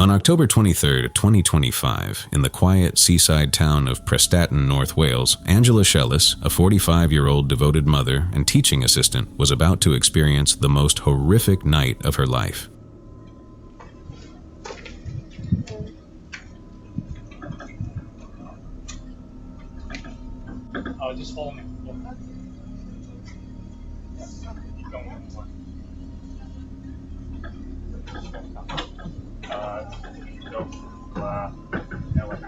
On October 23, 2025, in the quiet seaside town of Prestatyn, North Wales, Angela Shellis, a 45-year-old devoted mother and teaching assistant, was about to experience the most horrific night of her life. Just follow me.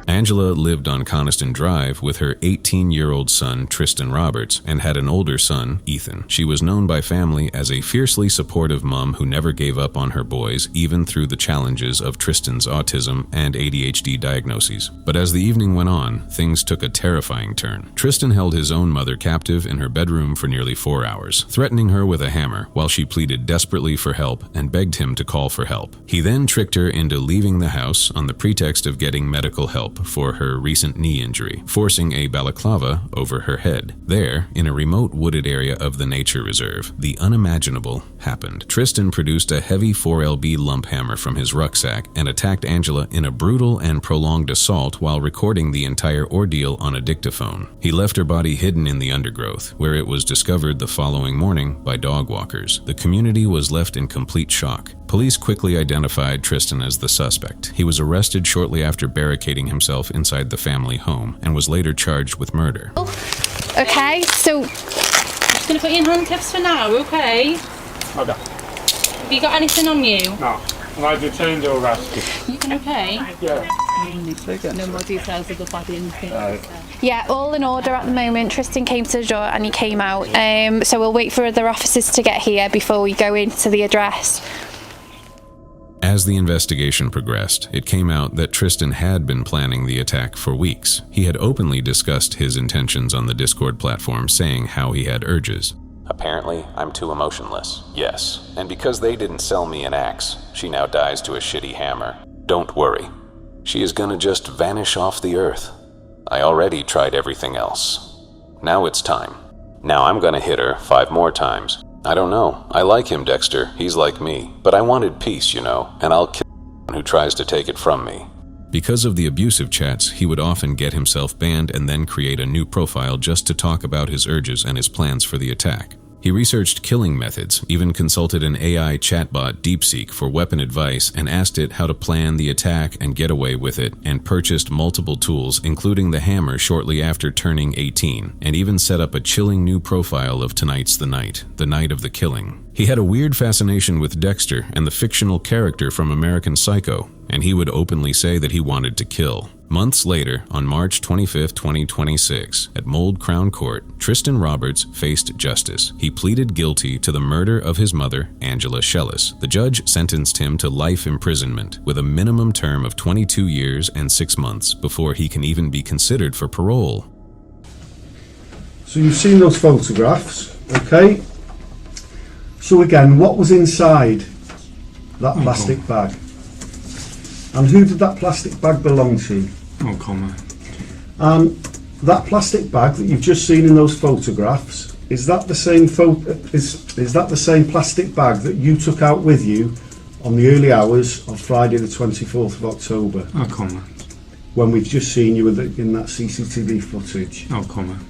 Angela lived on Coniston Drive with her 18-year-old son, Tristan Roberts, and had an older son, Ethan. She was known by family as a fiercely supportive mom who never gave up on her boys, even through the challenges of Tristan's autism and ADHD diagnoses. But as the evening went on, things took a terrifying turn. Tristan held his own mother captive in her bedroom for nearly 4 hours, threatening her with a hammer while she pleaded desperately for help and begged him to call for help. He then tricked her into leaving the house on the pretext of getting medical help for her recent knee injury, forcing a balaclava over her head. There, in a remote wooded area of the nature reserve, the unimaginable happened. Tristan produced a heavy 4LB lump hammer from his rucksack and attacked Angela in a brutal and prolonged assault while recording the entire ordeal on a dictaphone. He left her body hidden in the undergrowth, where it was discovered the following morning by dog walkers. The community was left in complete shock. Police quickly identified Tristan as the suspect. He was arrested shortly after barricading himself inside the family home and was later charged with murder. Okay, so... I'm just going to put you in handcuffs for now, okay? Okay. Have you got anything on you? No. Am I detained or arrested? You can okay? Yeah. No more details of the body and things. Yeah, all in order at the moment. Tristan came to the door and he came out. So we'll wait for other officers to get here before we go into the address. As the investigation progressed, it came out that Tristan had been planning the attack for weeks. He had openly discussed his intentions on the Discord platform, saying how he had urges. Apparently, I'm too emotionless. Yes, and because they didn't sell me an axe, she now dies to a shitty hammer. Don't worry. She is gonna just vanish off the earth. I already tried everything else. Now it's time. Now I'm gonna hit her 5 more times. I don't know. I like him, Dexter. He's like me. But I wanted peace, you know, and I'll kill anyone who tries to take it from me. Because of the abusive chats, he would often get himself banned and then create a new profile just to talk about his urges and his plans for the attack. He researched killing methods, even consulted an AI chatbot DeepSeek for weapon advice and asked it how to plan the attack and get away with it, and purchased multiple tools, including the hammer shortly after turning 18, and even set up a chilling new profile of Tonight's the night of the killing. He had a weird fascination with Dexter and the fictional character from American Psycho, and he would openly say that he wanted to kill. Months later, on March 25, 2026, at Mold Crown Court, Tristan Roberts faced justice. He pleaded guilty to the murder of his mother, Angela Shellis. The judge sentenced him to life imprisonment with a minimum term of 22 years and 6 months before he can even be considered for parole. So you've seen those photographs, okay? So again, what was inside that plastic bag? And who did that plastic bag belong to? No comment. That plastic bag that you've just seen in those photographs, is that the same is that the same plastic bag that you took out with you on the early hours of Friday the 24th of October? No comment. When we've just seen you in that CCTV footage? No comment.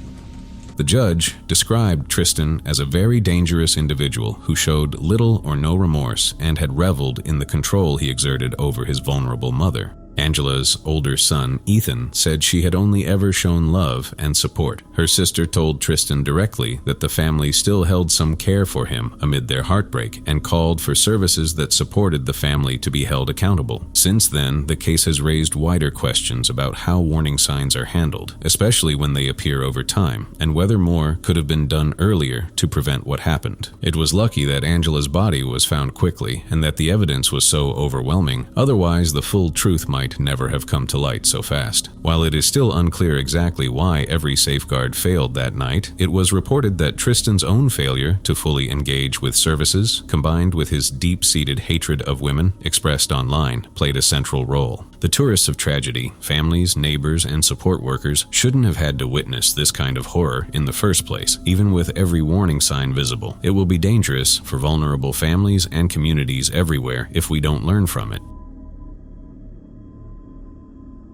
The judge described Tristan as a very dangerous individual who showed little or no remorse and had reveled in the control he exerted over his vulnerable mother. Angela's older son, Ethan, said she had only ever shown love and support. Her sister told Tristan directly that the family still held some care for him amid their heartbreak and called for services that supported the family to be held accountable. Since then, the case has raised wider questions about how warning signs are handled, especially when they appear over time, and whether more could have been done earlier to prevent what happened. It was lucky that Angela's body was found quickly and that the evidence was so overwhelming, otherwise the full truth might never have come to light so fast. While it is still unclear exactly why every safeguard failed that night, it was reported that Tristan's own failure to fully engage with services, combined with his deep-seated hatred of women expressed online, played a central role. The tourists of tragedy, families, neighbors, and support workers shouldn't have had to witness this kind of horror in the first place, even with every warning sign visible. It will be dangerous for vulnerable families and communities everywhere if we don't learn from it.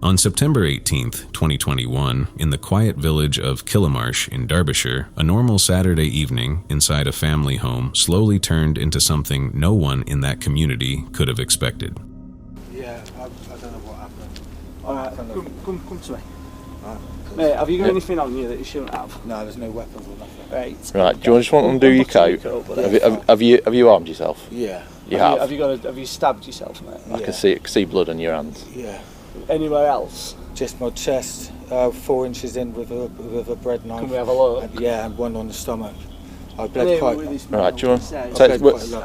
On September 18th, 2021, in the quiet village of Killamarsh in Derbyshire, a normal Saturday evening inside a family home slowly turned into something no one in that community could have expected. Yeah, I don't know what happened. Alright, come to me. Mate, have you got anything on you that you shouldn't have? No, there's no weapons or nothing. Right, do you just want to undo your coat? Have you armed yourself? Yeah. You have? Have you stabbed yourself, mate? I can see blood on your hands. Yeah. Anywhere else? Just my chest, 4 inches in with a bread knife. Can we have a look? Yeah, and one on the stomach. I bled quite. Right, do you want to take?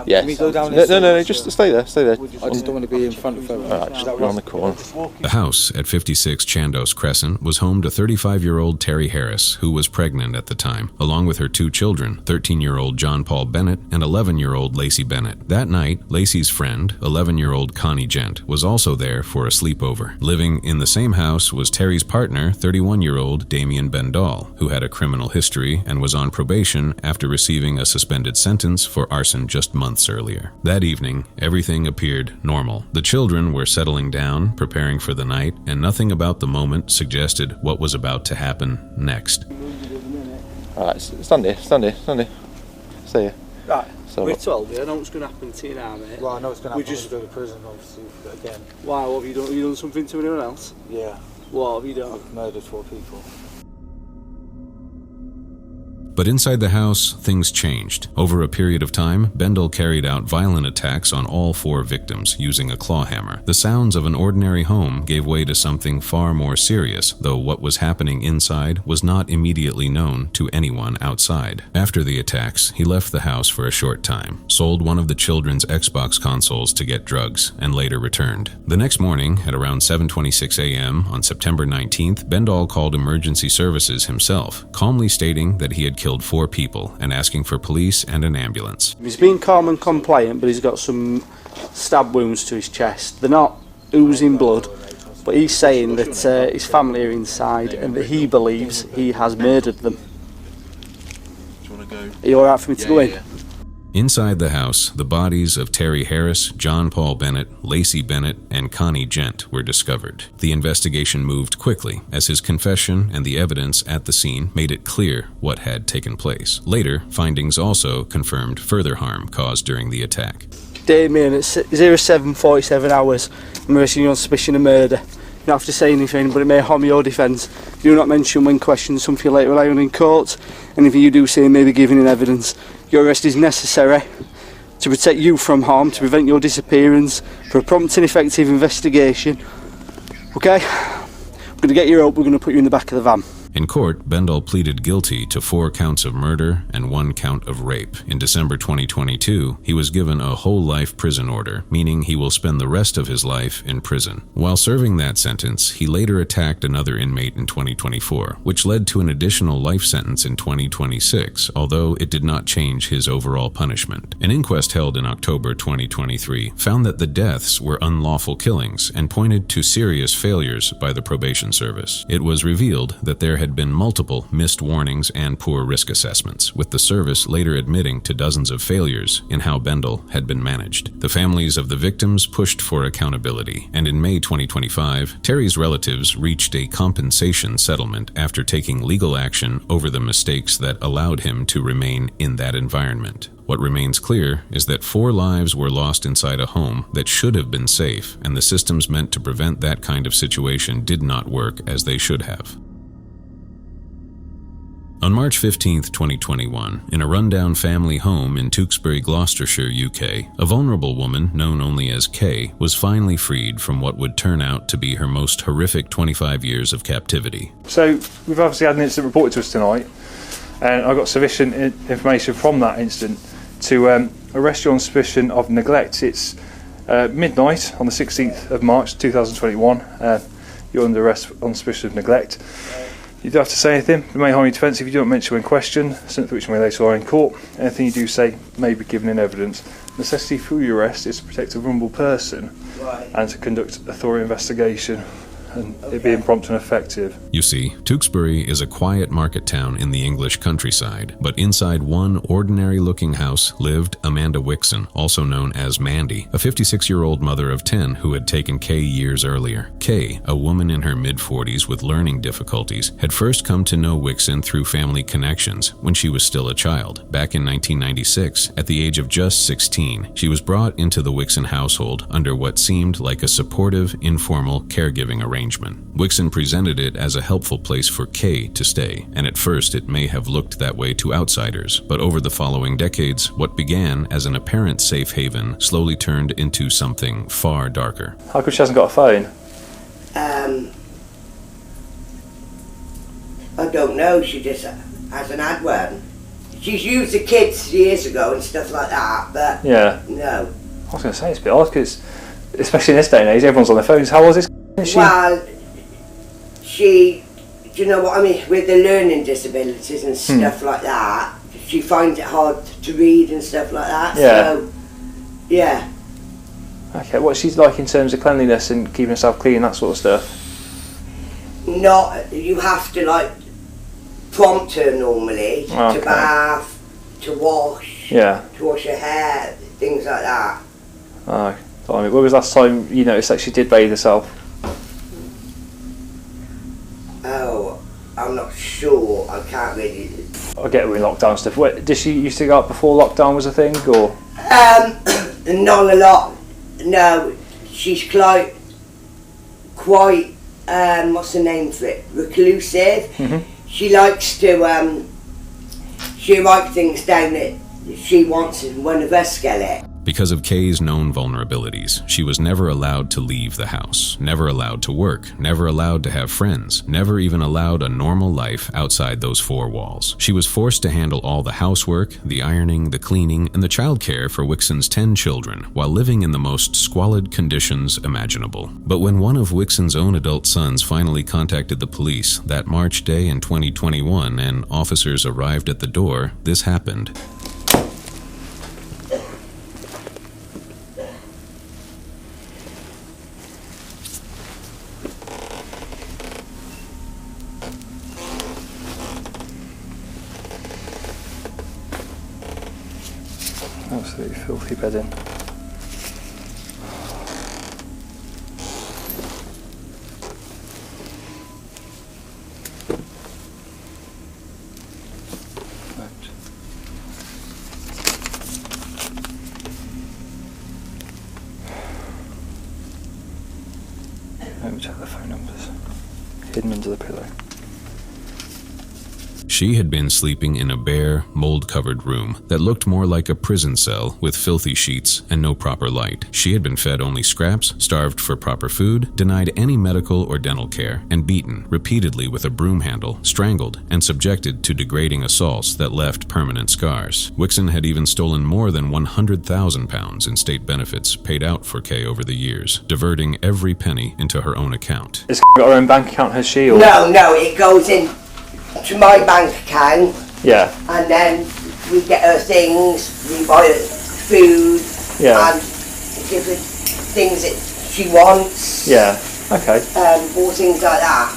Yes. Can we go down No, just stay there. I just don't want to be in front of everyone. Alright, just around the corner. The house at 56 Chandos Crescent was home to 35-year-old Terry Harris, who was pregnant at the time, along with her 2 children, 13-year-old John Paul Bennett and 11-year-old Lacey Bennett. That night, Lacey's friend, 11-year-old Connie Gent, was also there for a sleepover. Living in the same house was Terry's partner, 31-year-old Damien Bendall, who had a criminal history and was on probation after receiving a suspended sentence for arson just months earlier. That evening, everything appeared normal. The children were settling down, preparing for the night, and nothing about the moment suggested what was about to happen next. Alright, stand here. Stay here. Right, So we're told you, I know what's going to happen to you now, mate. Well, I know it's going to happen. We just when we go to prison, obviously, again. Why, what have you done? Have you done something to anyone else? Yeah. What have you done? I've murdered 4 people. But inside the house, things changed. Over a period of time, Bendall carried out violent attacks on all 4 victims using a claw hammer. The sounds of an ordinary home gave way to something far more serious, though what was happening inside was not immediately known to anyone outside. After the attacks, he left the house for a short time, sold one of the children's Xbox consoles to get drugs, and later returned. The next morning, at around 7:26 a.m. on September 19th, Bendall called emergency services himself, calmly stating that he had killed 4 people and asking for police and an ambulance. He's been calm and compliant, but he's got some stab wounds to his chest. They're not oozing blood, but he's saying that his family are inside and that he believes he has murdered them. Are you alright for me to go in? Inside the house, the bodies of Terry Harris, John Paul Bennett, Lacey Bennett, and Connie Gent were discovered. The investigation moved quickly, as his confession and the evidence at the scene made it clear what had taken place. Later, findings also confirmed further harm caused during the attack. Damien, at 07:47 hours, I'm arresting you on suspicion of murder. You don't have to say anything, but it may harm your defence. Do not mention when questioned something you later rely on in court. Anything you do say may be given in evidence. Your arrest is necessary to protect you from harm, to prevent your disappearance, for a prompt and effective investigation. Okay? I'm going to get you up, we're going to put you in the back of the van. In court, Bendall pleaded guilty to 4 counts of murder and 1 count of rape. In December 2022, he was given a whole life prison order, meaning he will spend the rest of his life in prison. While serving that sentence, he later attacked another inmate in 2024, which led to an additional life sentence in 2026, although it did not change his overall punishment. An inquest held in October 2023 found that the deaths were unlawful killings and pointed to serious failures by the probation service. It was revealed that there had been multiple missed warnings and poor risk assessments, with the service later admitting to dozens of failures in how Bendall had been managed. The families of the victims pushed for accountability, and in May 2025, Terry's relatives reached a compensation settlement after taking legal action over the mistakes that allowed him to remain in that environment. What remains clear is that 4 lives were lost inside a home that should have been safe, and the systems meant to prevent that kind of situation did not work as they should have. On March 15, 2021, in a rundown family home in Tewkesbury, Gloucestershire, UK, a vulnerable woman, known only as Kay, was finally freed from what would turn out to be her most horrific 25 years of captivity. So we've obviously had an incident reported to us tonight, and I got sufficient information from that incident to arrest you on suspicion of neglect. It's midnight on the 16th of March 2021. You're under arrest on suspicion of neglect. You don't have to say anything. It may harm your defence if you don't mention when questioned, something which may later lie in court. Anything you do say may be given in evidence. Necessity for your arrest is to protect a vulnerable person and to conduct a thorough investigation and it being prompt and effective. You see, Tewkesbury is a quiet market town in the English countryside, but inside one ordinary-looking house lived Amanda Wixon, also known as Mandy, a 56-year-old mother of 10 who had taken Kay years earlier. Kay, a woman in her mid-40s with learning difficulties, had first come to know Wixon through family connections when she was still a child. Back in 1996, at the age of just 16, she was brought into the Wixon household under what seemed like a supportive, informal caregiving arrangement. Wixon presented it as a helpful place for Kay to stay, and at first it may have looked that way to outsiders, but over the following decades, what began as an apparent safe haven slowly turned into something far darker. How come she hasn't got a phone? I don't know, she just hasn't had one. She's used the kids years ago and stuff like that, but Yeah. no. I was going to say, it's a bit odd, because especially in this day and age, everyone's on their phones. How old is this? Well, do you know what I mean, with the learning disabilities and stuff like that, she finds it hard to read and stuff like that, Yeah. so, yeah. Okay, what's she like in terms of cleanliness and keeping herself clean, that sort of stuff? You have to, like, prompt her normally, Okay. to bath, to wash her hair, things like that. Oh, blimey. When was the last time you noticed that she did bathe herself? Oh, I'm not sure, I can't really... I get her in lockdown stuff. Did she used to go out before lockdown was a thing, or? Not a lot, no. She's quite what's the name for it, reclusive. She likes to she writes things down that she wants and one of us get it. Because of Kay's known vulnerabilities, she was never allowed to leave the house, never allowed to work, never allowed to have friends, never even allowed a normal life outside those four walls. She was forced to handle all the housework, the ironing, the cleaning, and the childcare for Wixon's 10 children, while living in the most squalid conditions imaginable. But when one of Wixon's own adult sons finally contacted the police that March day in 2021 and officers arrived at the door, this happened. Absolutely filthy bedding. Let me check the phone numbers. Hidden under the pillow. She had been sleeping in a bare, mold-covered room that looked more like a prison cell with filthy sheets and no proper light. She had been fed only scraps, starved for proper food, denied any medical or dental care, and beaten repeatedly with a broom handle, strangled, and subjected to degrading assaults that left permanent scars. Wixon had even stolen more than £100,000 in state benefits paid out for Kay over the years, diverting every penny into her own account. Has got her own bank account, has she? Or? No, it goes in to my bank account. Yeah. And then we get her things, we buy her food, and different things that she wants. Yeah, okay. Or things like that.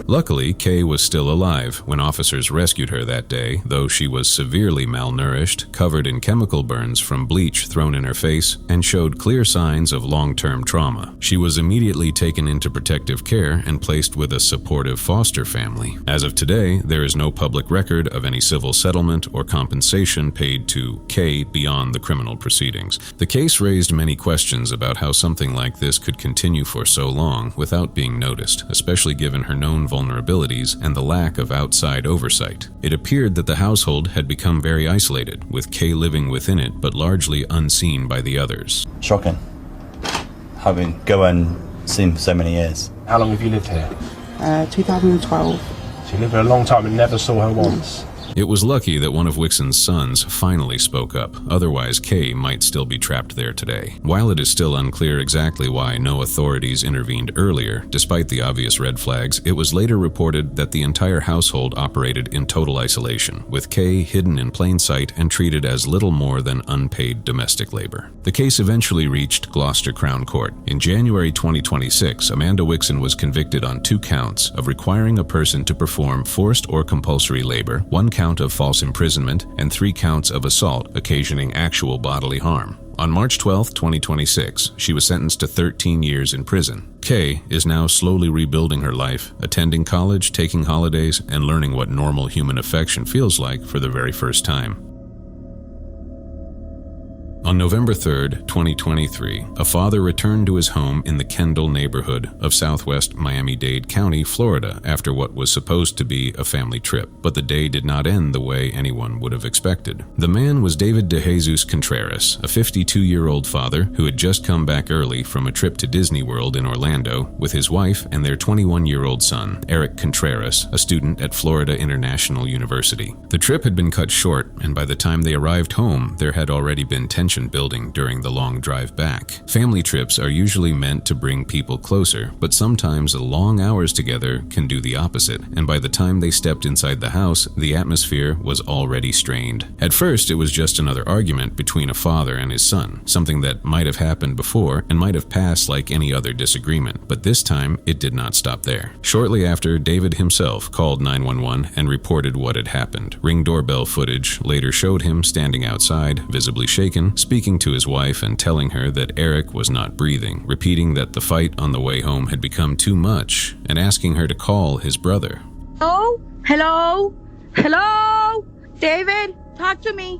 Luckily, Kay was still alive when officers rescued her that day, though she was severely malnourished, covered in chemical burns from bleach thrown in her face, and showed clear signs of long-term trauma. She was immediately taken into protective care and placed with a supportive foster family. As of today, there is no public record of any civil settlement or compensation paid to Kay beyond the criminal proceedings. The case raised many questions about how something like this could continue for so long without being noticed, especially given her known vulnerabilities and the lack of outside oversight. It appeared that the household had become very isolated, with Kay living within it but largely unseen by the others. Shocking. Having going seen for so many years. How long have you lived here? 2012. So you lived here a long time and never saw her once? It was lucky that one of Wixon's sons finally spoke up, otherwise Kay might still be trapped there today. While it is still unclear exactly why no authorities intervened earlier, despite the obvious red flags, it was later reported that the entire household operated in total isolation, with Kay hidden in plain sight and treated as little more than unpaid domestic labor. The case eventually reached Gloucester Crown Court. In January 2026, Amanda Wixon was convicted on 2 counts of requiring a person to perform forced or compulsory labor, 1 count of false imprisonment, and 3 counts of assault occasioning actual bodily harm. On March 12, 2026, she was sentenced to 13 years in prison. Kay is now slowly rebuilding her life, attending college, taking holidays, and learning what normal human affection feels like for the very first time. On November 3, 2023, a father returned to his home in the Kendall neighborhood of southwest Miami-Dade County, Florida, after what was supposed to be a family trip, but the day did not end the way anyone would have expected. The man was David De Jesus Contreras, a 52-year-old father who had just come back early from a trip to Disney World in Orlando with his wife and their 21-year-old son, Eric Contreras, a student at Florida International University. The trip had been cut short, and by the time they arrived home, there had already been tension building during the long drive back. Family trips are usually meant to bring people closer, but sometimes the long hours together can do the opposite, and by the time they stepped inside the house, the atmosphere was already strained. At first, it was just another argument between a father and his son, something that might have happened before and might have passed like any other disagreement, but this time it did not stop there. Shortly after, David himself called 911 and reported what had happened. Ring doorbell footage later showed him standing outside, visibly shaken, speaking to his wife and telling her that Eric was not breathing, repeating that the fight on the way home had become too much, and asking her to call his brother. Oh, hello? Hello? David, talk to me.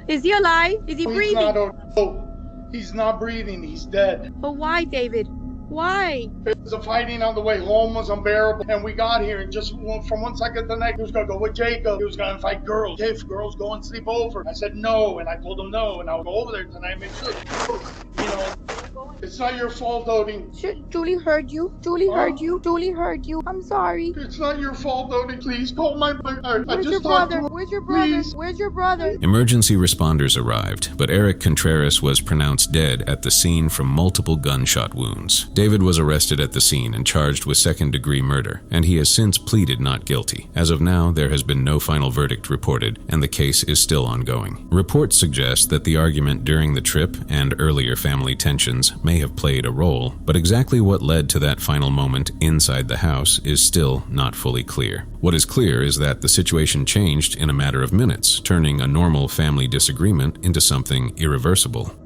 Is he alive? Is he breathing? He's not breathing. He's dead. But why, David? Why? The fighting on the way home was unbearable, and we got here, and just from one second to the next, he was going to go with Jacob. He was going to fight girls. If girls go and sleep over. I said no, and I told him no, and I'll go over there tonight and make sure. You know, it's not your fault, Odie. Julie heard you. Julie heard you. Julie heard you. I'm sorry. It's not your fault, Odie. Please call my brother. Where's your brother? Where's your brother? Please. Where's your brother? Emergency responders arrived, but Eric Contreras was pronounced dead at the scene from multiple gunshot wounds. David was arrested at the scene and charged with second-degree murder, and he has since pleaded not guilty. As of now, there has been no final verdict reported, and the case is still ongoing. Reports suggest that the argument during the trip and earlier family tensions may have played a role, but exactly what led to that final moment inside the house is still not fully clear. What is clear is that the situation changed in a matter of minutes, turning a normal family disagreement into something irreversible.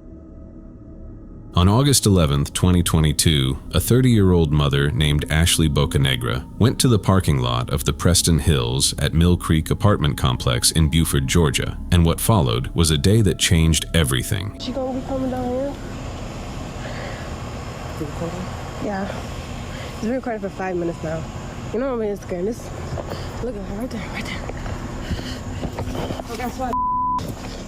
On August 11, 2022, a 30-year-old mother named Ashley Bocanegra went to the parking lot of the Preston Hills at Mill Creek apartment complex in Beaufort, Georgia, and what followed was a day that changed everything. She gonna be coming down here? Yeah. It's been recording for 5 minutes now. You know what I'm Instagram? This. Look at her right there, right there. Oh, that's why.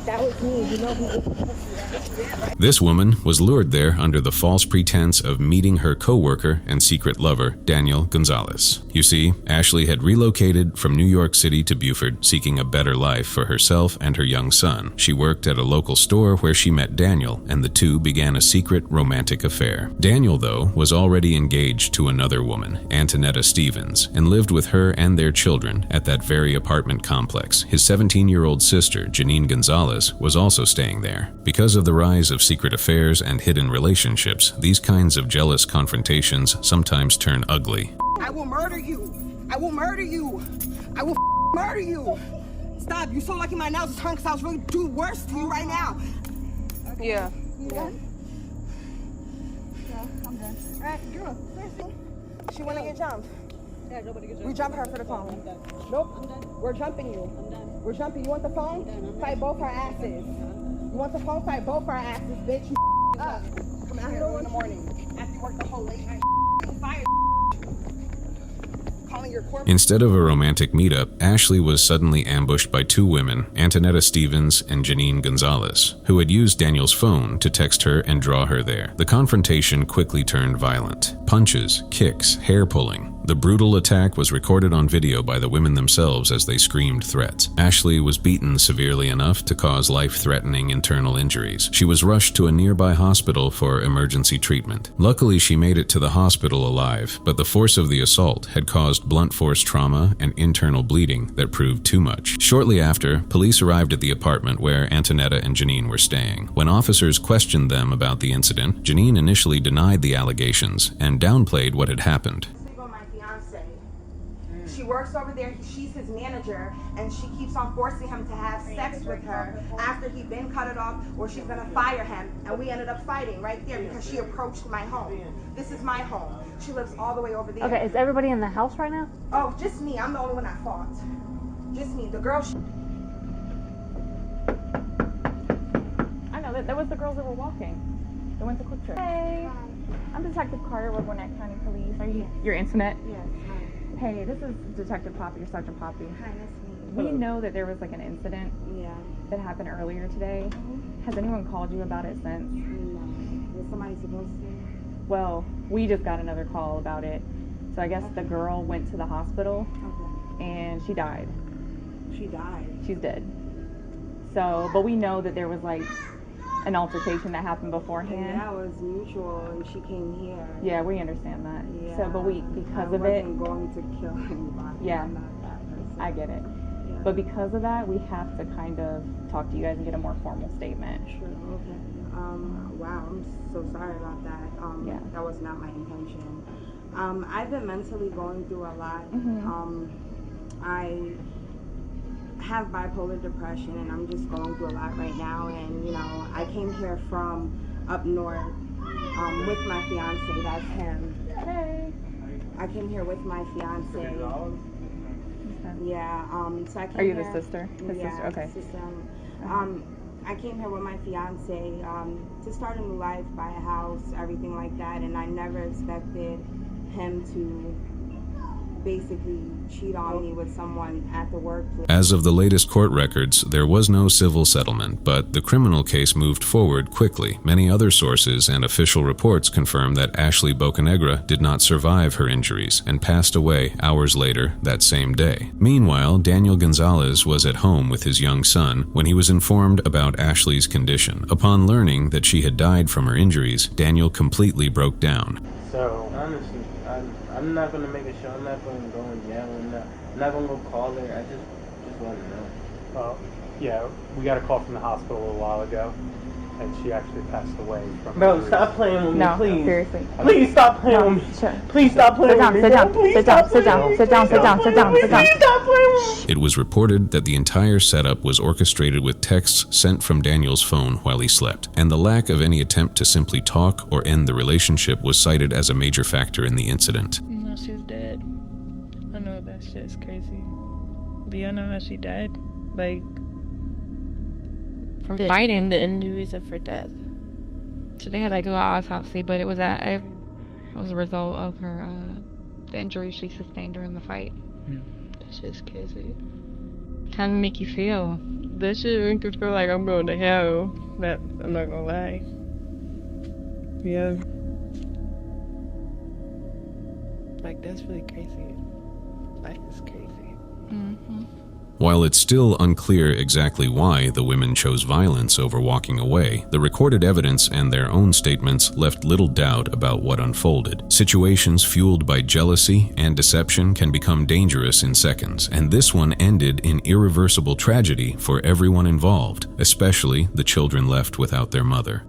That was me, you know who. This woman was lured there under the false pretense of meeting her co-worker and secret lover, Daniel Gonzalez. You see, Ashley had relocated from New York City to Beaufort, seeking a better life for herself and her young son. She worked at a local store where she met Daniel, and the two began a secret romantic affair. Daniel, though, was already engaged to another woman, Antonetta Stevens, and lived with her and their children at that very apartment complex. His 17-year-old sister, Janine Gonzalez, was also staying there. Because of the rise of secret affairs and hidden relationships, these kinds of jealous confrontations sometimes turn ugly. I will murder you. I will murder you. I will murder you. Stop. You're so lucky my nails is hurt because I was really doing worse to you right now. Yeah. You done? Yeah, I'm done. All right, girl, seriously. She want to get jumped. Yeah, nobody gets jumped. We jump her for the phone. I'm done. Nope. I'm done. We're jumping you. I'm done. We're jumping. You want the phone? Fight both our asses. You want the phone? Fight both our asses, bitch. You up. Come out here in the morning. After you work the whole late night. Fire. Calling your corporate. Instead of a romantic meetup, Ashley was suddenly ambushed by two women, Antonetta Stevens and Janine Gonzalez, who had used Daniel's phone to text her and draw her there. The confrontation quickly turned violent. Punches, kicks, hair pulling. The brutal attack was recorded on video by the women themselves as they screamed threats. Ashley was beaten severely enough to cause life-threatening internal injuries. She was rushed to a nearby hospital for emergency treatment. Luckily, she made it to the hospital alive, but the force of the assault had caused blunt force trauma and internal bleeding that proved too much. Shortly after, police arrived at the apartment where Antonetta and Janine were staying. When officers questioned them about the incident, Janine initially denied the allegations and downplayed what had happened. She works over there, she's his manager, and she keeps on forcing him to have sex with her after he'd been cut it off, or she's gonna fire him. And we ended up fighting right there because she approached my home. This is my home. She lives all the way over there. Okay, is everybody in the house right now? Oh, just me. I'm the only one that fought. Just me. The girl. I know, that was the girls that were walking. They went to Quick Trip. Hey, I'm Detective Carter with Gwinnett County Police. Are you your internet? Yes. Hey, this is Detective Poppy, or Sergeant Poppy. Hi, nice to meet you. We know that there was like an incident that happened earlier today. Has anyone called you about it since? No. Was somebody supposed to? Well, we just got another call about it. So I guess the girl went to the hospital and she died. She died? She's dead. So, but we know that there was like an altercation that happened beforehand. And that was mutual, and she came here. Yeah, we understand that. Yeah. So, but because of it, it, I wasn't going to kill anybody. Yeah, I'm not that person. I get it. Yeah. But because of that, we have to kind of talk to you guys and get a more formal statement. Sure. Okay. Wow. I'm so sorry about that. That was not my intention. I've been mentally going through a lot. I have bipolar depression, and I'm just going through a lot right now. And you know, I came here from up north with my fiance. That's him. Hey. I came here with my fiance. Yeah. So I came. Are you here, the sister? Sister. Okay. Sister. I came here with my fiance to start a new life, buy a house, everything like that, and I never expected him to basically cheat on me with someone at the workplace. As of the latest court records, there was no civil settlement, but the criminal case moved forward quickly. Many other sources and official reports confirm that Ashley Bocanegra did not survive her injuries and passed away hours later that same day. Meanwhile, Daniel Gonzalez was at home with his young son when he was informed about Ashley's condition. Upon learning that she had died from her injuries, Daniel completely broke down. So, honestly, I'm not going to make a show. I'm not going to go and yell. I'm not going to go call her. I just want to know. Well, yeah, we got a call from the hospital a little while ago, and she actually passed away from Bro, stop playing with me, please. Seriously. Please stop playing with me. Sure. Please stop playing with me. Sit down, Please sit down, sit down, sit down, sit down, sit down, sit down. Please stop playing with me. It was reported that the entire setup was orchestrated with texts sent from Daniel's phone while he slept, and the lack of any attempt to simply talk or end the relationship was cited as a major factor in the incident. No, she's dead. I know that shit's crazy. But you know how she died? Like, from fighting, the injuries are for death. So they had like an autopsy, but it was a result of her the injuries she sustained during the fight. That shit's crazy. How did it make you feel? That shit make me feel like I'm going to hell. That I'm not gonna lie. Yeah. Like, that's really crazy. Life is crazy. While it's still unclear exactly why the women chose violence over walking away, the recorded evidence and their own statements left little doubt about what unfolded. Situations fueled by jealousy and deception can become dangerous in seconds, and this one ended in irreversible tragedy for everyone involved, especially the children left without their mother.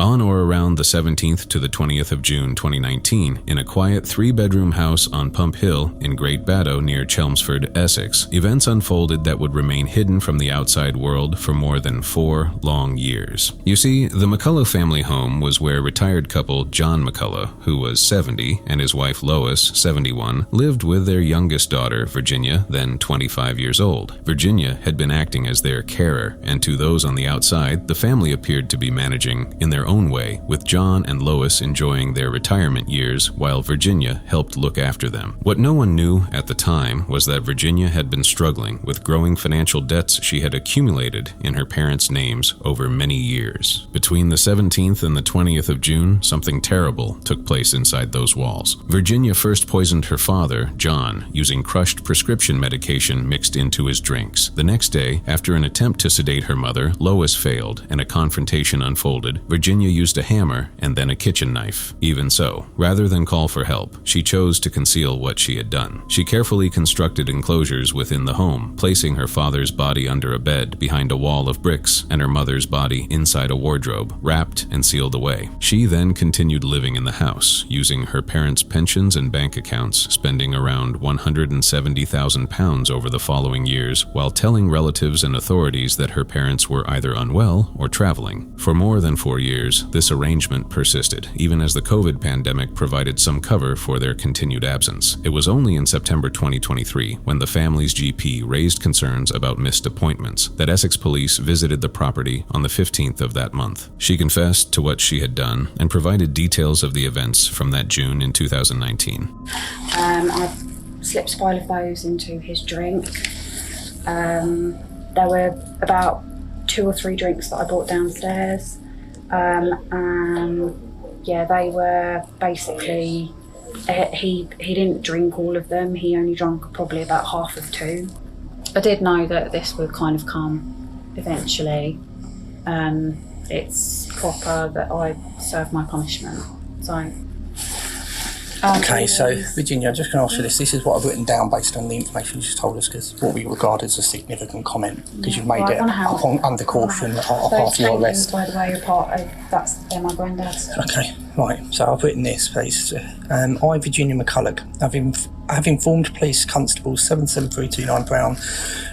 On or around the 17th to the 20th of June 2019, in a quiet 3-bedroom house on Pump Hill in Great Baddow near Chelmsford, Essex, events unfolded that would remain hidden from the outside world for more than 4 long years. You see, the McCullough family home was where retired couple John McCullough, who was 70, and his wife Lois, 71, lived with their youngest daughter, Virginia, then 25 years old. Virginia had been acting as their carer, and to those on the outside, the family appeared to be managing, in their own own way, with John and Lois enjoying their retirement years while Virginia helped look after them. What no one knew at the time was that Virginia had been struggling with growing financial debts she had accumulated in her parents' names over many years. Between the 17th and the 20th of June, something terrible took place inside those walls. Virginia first poisoned her father, John, using crushed prescription medication mixed into his drinks. The next day, after an attempt to sedate her mother, Lois failed and a confrontation unfolded. Virginia used a hammer and then a kitchen knife. Even so, rather than call for help, she chose to conceal what she had done. She carefully constructed enclosures within the home, placing her father's body under a bed behind a wall of bricks and her mother's body inside a wardrobe, wrapped and sealed away. She then continued living in the house, using her parents' pensions and bank accounts, spending around £170,000 over the following years while telling relatives and authorities that her parents were either unwell or traveling. For more than 4 years, this arrangement persisted, even as the COVID pandemic provided some cover for their continued absence. It was only in September 2023, when the family's GP raised concerns about missed appointments, that Essex police visited the property on the 15th of that month. She confessed to what she had done and provided details of the events from that June in 2019. I slipped 5 of those into his drink. There were about 2 or 3 drinks that I brought downstairs. Yeah, they were basically, he didn't drink all of them, he only drank probably about half of 2. I did know that this would kind of come eventually. It's proper that I serve my punishment, so. Okay, so Virginia, I'm just going to ask you this. This is what I've written down based on the information you just told us, because what we regard as a significant comment, because you've made it under caution after your arrest. By the way, are part of, they're my granddad's. Okay, right. So I've written this, please. I, Virginia McCulloch, have informed police constables 77329 Brown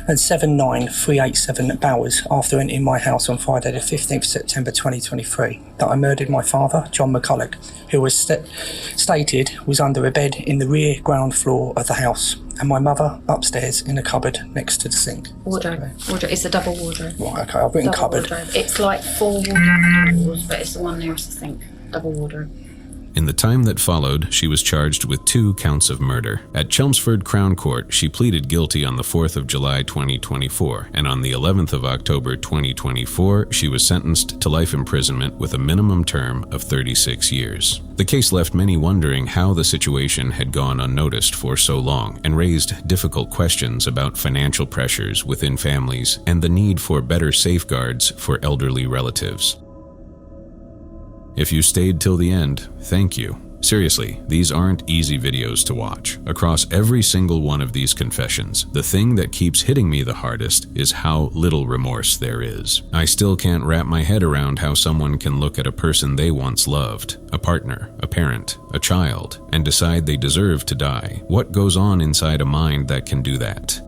and 79387 Bowers after entering my house on Friday the 15th September 2023 that I murdered my father, John McCulloch, who was stated was under a bed in the rear ground floor of the house, and my mother upstairs in a cupboard next to the sink. Wardrobe. It's a double wardrobe. Right, okay, I've written double cupboard. Wardrobe. It's like 4 wardrobe doors, but it's the one nearest the sink. Double wardrobe. In the time that followed, she was charged with 2 counts of murder. At Chelmsford Crown Court, she pleaded guilty on the 4th of July 2024, and on the 11th of October 2024, she was sentenced to life imprisonment with a minimum term of 36 years. The case left many wondering how the situation had gone unnoticed for so long, and raised difficult questions about financial pressures within families and the need for better safeguards for elderly relatives. If you stayed till the end, thank you. Seriously, these aren't easy videos to watch. Across every single one of these confessions, the thing that keeps hitting me the hardest is how little remorse there is. I still can't wrap my head around how someone can look at a person they once loved, a partner, a parent, a child, and decide they deserve to die. What goes on inside a mind that can do that?